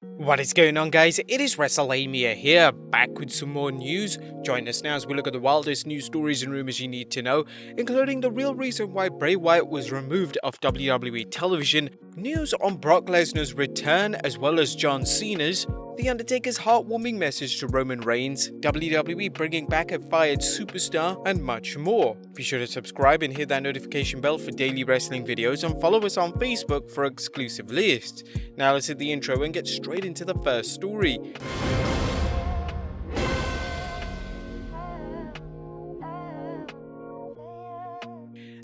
What is going on, guys? It is Wrestlelamia here, back with some more news. Join us now as we look at the wildest news stories and rumors you need to know, including the real reason why Bray Wyatt was removed off WWE television, news on Brock Lesnar's return as well as John Cena's, The Undertaker's heartwarming message to Roman Reigns, WWE bringing back a fired superstar, and much more. Be sure to subscribe and hit that notification bell for daily wrestling videos, and follow us on Facebook for exclusive lists. Now let's hit the intro and get straight into the first story.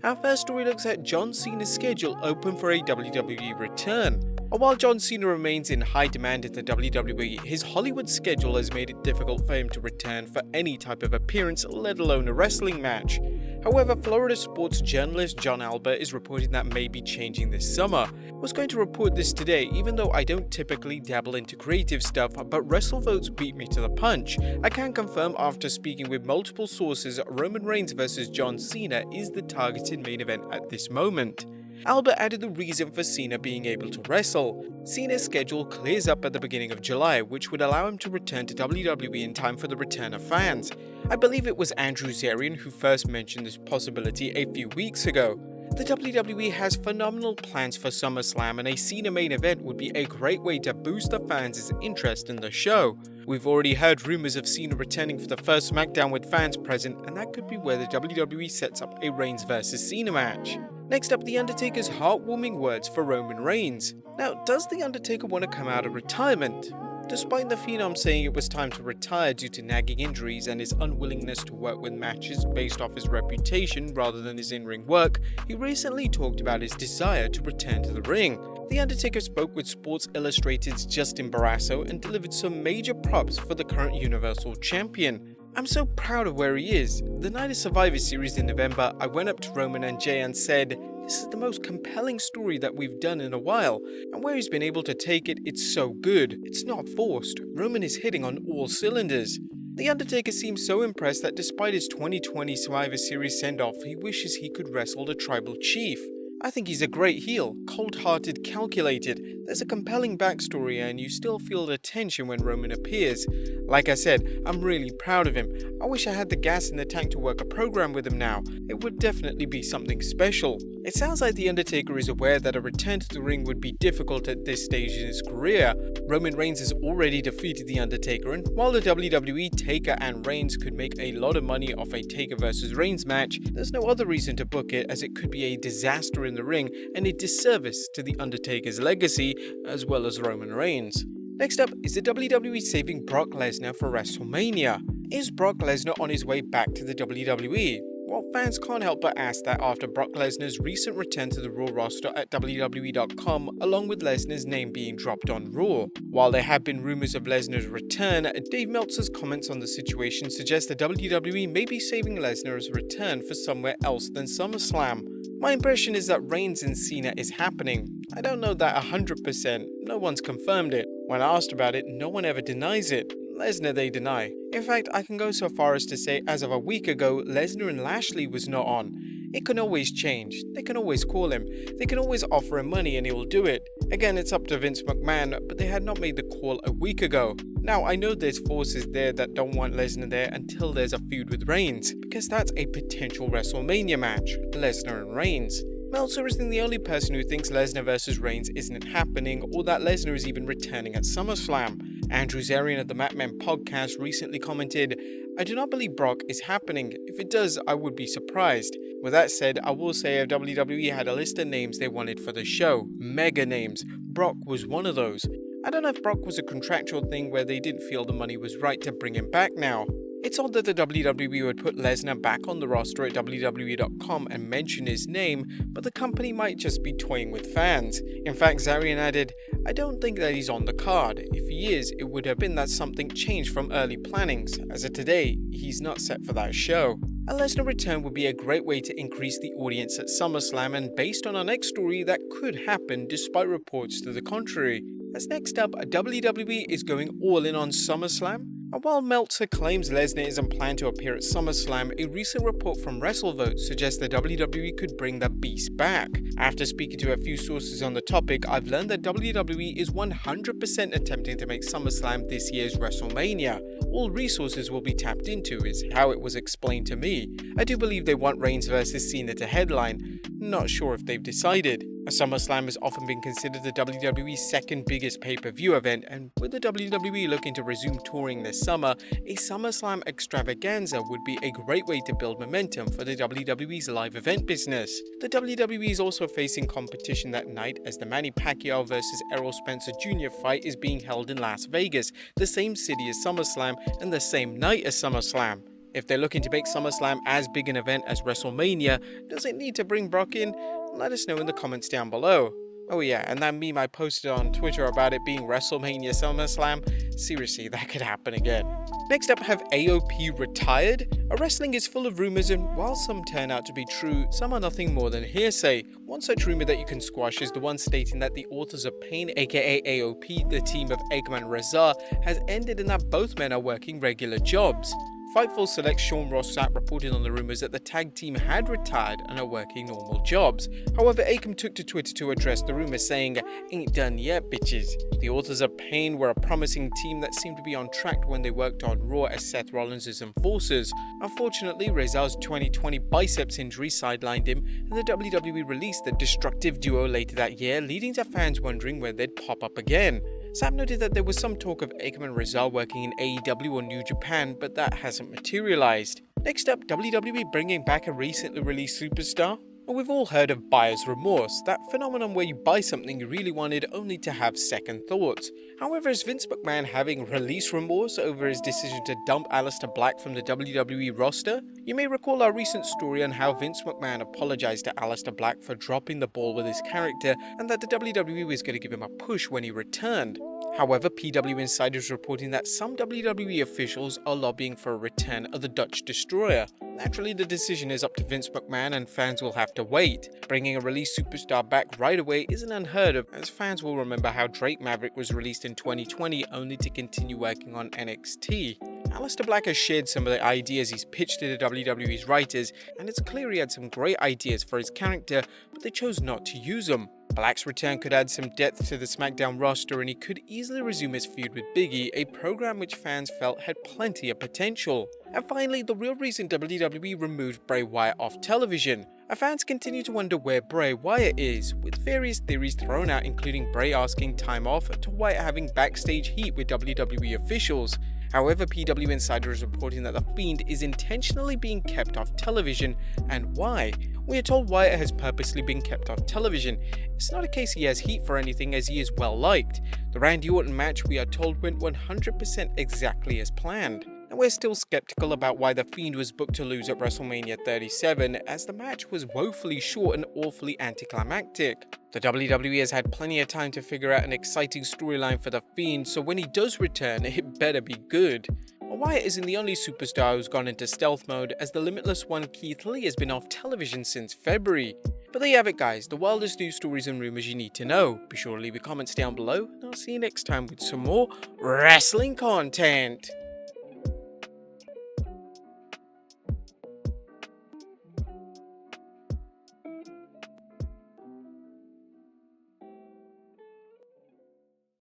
Our first story looks at John Cena's schedule open for a WWE return. While John Cena remains in high demand in the WWE, his Hollywood schedule has made it difficult for him to return for any type of appearance, let alone a wrestling match. However, Florida sports journalist John Albert is reporting that may be changing this summer. I was going to report this today, even though I don't typically dabble into creative stuff, but WrestleVotes beat me to the punch. I can confirm after speaking with multiple sources, Roman Reigns vs John Cena is the targeted main event at this moment. Albert added the reason for Cena being able to wrestle. Cena's schedule clears up at the beginning of July, which would allow him to return to WWE in time for the return of fans. I believe it was Andrew Zarian who first mentioned this possibility a few weeks ago. The WWE has phenomenal plans for SummerSlam, and a Cena main event would be a great way to boost the fans' interest in the show. We've already heard rumors of Cena returning for the first SmackDown with fans present, and that could be where the WWE sets up a Reigns vs Cena match. Next up, The Undertaker's heartwarming words for Roman Reigns. Now, does The Undertaker want to come out of retirement? Despite the Phenom saying it was time to retire due to nagging injuries and his unwillingness to work with matches based off his reputation rather than his in-ring work, he recently talked about his desire to return to the ring. The Undertaker spoke with Sports Illustrated's Justin Barrasso and delivered some major props for the current Universal Champion. "I'm so proud of where he is. The night of Survivor Series in November, I went up to Roman and Jay and said, 'This is the most compelling story that we've done in a while, and where he's been able to take it, it's so good. It's not forced. Roman is hitting on all cylinders.'" The Undertaker seems so impressed that despite his 2020 Survivor Series send-off, he wishes he could wrestle the Tribal Chief. "I think he's a great heel, cold-hearted, calculated. There's a compelling backstory and you still feel the tension when Roman appears. Like I said, I'm really proud of him. I wish I had the gas in the tank to work a program with him now. It would definitely be something special." It sounds like The Undertaker is aware that a return to the ring would be difficult at this stage in his career. Roman Reigns has already defeated The Undertaker, and while the WWE Taker and Reigns could make a lot of money off a Taker vs Reigns match, there's no other reason to book it, as it could be a disaster in the ring and a disservice to The Undertaker's legacy as well as Roman Reigns. Next up is the WWE saving Brock Lesnar for WrestleMania. Is Brock Lesnar on his way back to the WWE? Well, fans can't help but ask that after Brock Lesnar's recent return to the Raw roster at WWE.com, along with Lesnar's name being dropped on Raw. While there have been rumors of Lesnar's return, Dave Meltzer's comments on the situation suggest that WWE may be saving Lesnar's return for somewhere else than SummerSlam. My impression is that Reigns and Cena is happening. I don't know that 100%, no one's confirmed it. When asked about it, no one ever denies it. Lesnar they deny. In fact, I can go so far as to say as of a week ago, Lesnar and Lashley was not on. It can always change. They can always call him. They can always offer him money and he will do it. Again, it's up to Vince McMahon, but they had not made the call a week ago. Now, I know there's forces there that don't want Lesnar there until there's a feud with Reigns, because that's a potential WrestleMania match, Lesnar and Reigns. Meltzer isn't the only person who thinks Lesnar vs Reigns isn't happening, or that Lesnar is even returning at SummerSlam. Andrew Zarian of the Matman podcast recently commented, "I do not believe Brock is happening. If it does, I would be surprised." With that said, I will say if WWE had a list of names they wanted for the show, mega names, Brock was one of those. I don't know if Brock was a contractual thing where they didn't feel the money was right to bring him back now. It's odd that the WWE would put Lesnar back on the roster at WWE.com and mention his name, but the company might just be toying with fans. In fact, Zarian added, "I don't think that he's on the card. If he is, it would have been that something changed from early plannings. As of today, he's not set for that show." A Lesnar return would be a great way to increase the audience at SummerSlam, and based on our next story, that could happen despite reports to the contrary. As next up, WWE is going all in on SummerSlam. And while Meltzer claims Lesnar isn't planned to appear at SummerSlam, a recent report from WrestleVote suggests that WWE could bring the beast back. After speaking to a few sources on the topic, I've learned that WWE is 100% attempting to make SummerSlam this year's WrestleMania. All resources will be tapped into, is how it was explained to me. I do believe they want Reigns vs Cena to headline. Not sure if they've decided. A SummerSlam has often been considered the WWE's second biggest pay-per-view event, and with the WWE looking to resume touring this summer, a SummerSlam extravaganza would be a great way to build momentum for the WWE's live event business. The WWE is also facing competition that night, as the Manny Pacquiao vs Errol Spencer Jr. fight is being held in Las Vegas, the same city as SummerSlam and the same night as SummerSlam. If they're looking to make SummerSlam as big an event as WrestleMania, does it need to bring Brock in? Let us know in the comments down below. Oh yeah, and that meme I posted on Twitter about it being WrestleMania SummerSlam, seriously, that could happen again. Next up, have AOP Retired? A wrestling is full of rumors, and while some turn out to be true, some are nothing more than hearsay. One such rumor that you can squash is the one stating that the Authors of Pain, aka AOP, the team of Eggman and Reza, has ended and that both men are working regular jobs. Fightful Select's Sean Ross Sapp reported on the rumors that the tag team had retired and are working normal jobs. However, Akam took to Twitter to address the rumors, saying, "Ain't done yet, bitches." The Authors of Pain were a promising team that seemed to be on track when they worked on Raw as Seth Rollins' enforcers. Unfortunately, Reza's 2020 biceps injury sidelined him, and the WWE released the destructive duo later that year, leading to fans wondering when they'd pop up again. Sam noted that there was some talk of Akam and Reza working in AEW or New Japan, but that hasn't materialized. Next up, WWE bringing back a recently released superstar? Well, we've all heard of buyer's remorse, that phenomenon where you buy something you really wanted only to have second thoughts. However, is Vince McMahon having release remorse over his decision to dump Aleister Black from the WWE roster? You may recall our recent story on how Vince McMahon apologized to Aleister Black for dropping the ball with his character, and that the WWE was going to give him a push when he returned. However, PW Insider is reporting that some WWE officials are lobbying for a return of the Dutch Destroyer. Naturally, the decision is up to Vince McMahon and fans will have to wait. Bringing a released superstar back right away isn't unheard of, as fans will remember how Drake Maverick was released in 2020 only to continue working on NXT. Aleister Black has shared some of the ideas he's pitched to the WWE's writers, and it's clear he had some great ideas for his character, but they chose not to use them. Black's return could add some depth to the SmackDown roster, and he could easily resume his feud with Big E, a program which fans felt had plenty of potential. And finally, the real reason WWE removed Bray Wyatt off television. Our fans continue to wonder where Bray Wyatt is, with various theories thrown out, including Bray asking time off to Wyatt having backstage heat with WWE officials. However, PW Insider is reporting that The Fiend is intentionally being kept off television, and why? We are told Wyatt has purposely been kept off television. It's not a case he has heat for anything, as he is well liked. The Randy Orton match, we are told, went 100% exactly as planned. And we're still skeptical about why The Fiend was booked to lose at WrestleMania 37, as the match was woefully short and awfully anticlimactic. The WWE has had plenty of time to figure out an exciting storyline for The Fiend, so when he does return, it better be good. Wyatt isn't the only superstar who's gone into stealth mode, as the Limitless One Keith Lee has been off television since February. But there you have it, guys, the wildest news stories and rumors you need to know. Be sure to leave your comments down below, and I'll see you next time with some more wrestling content.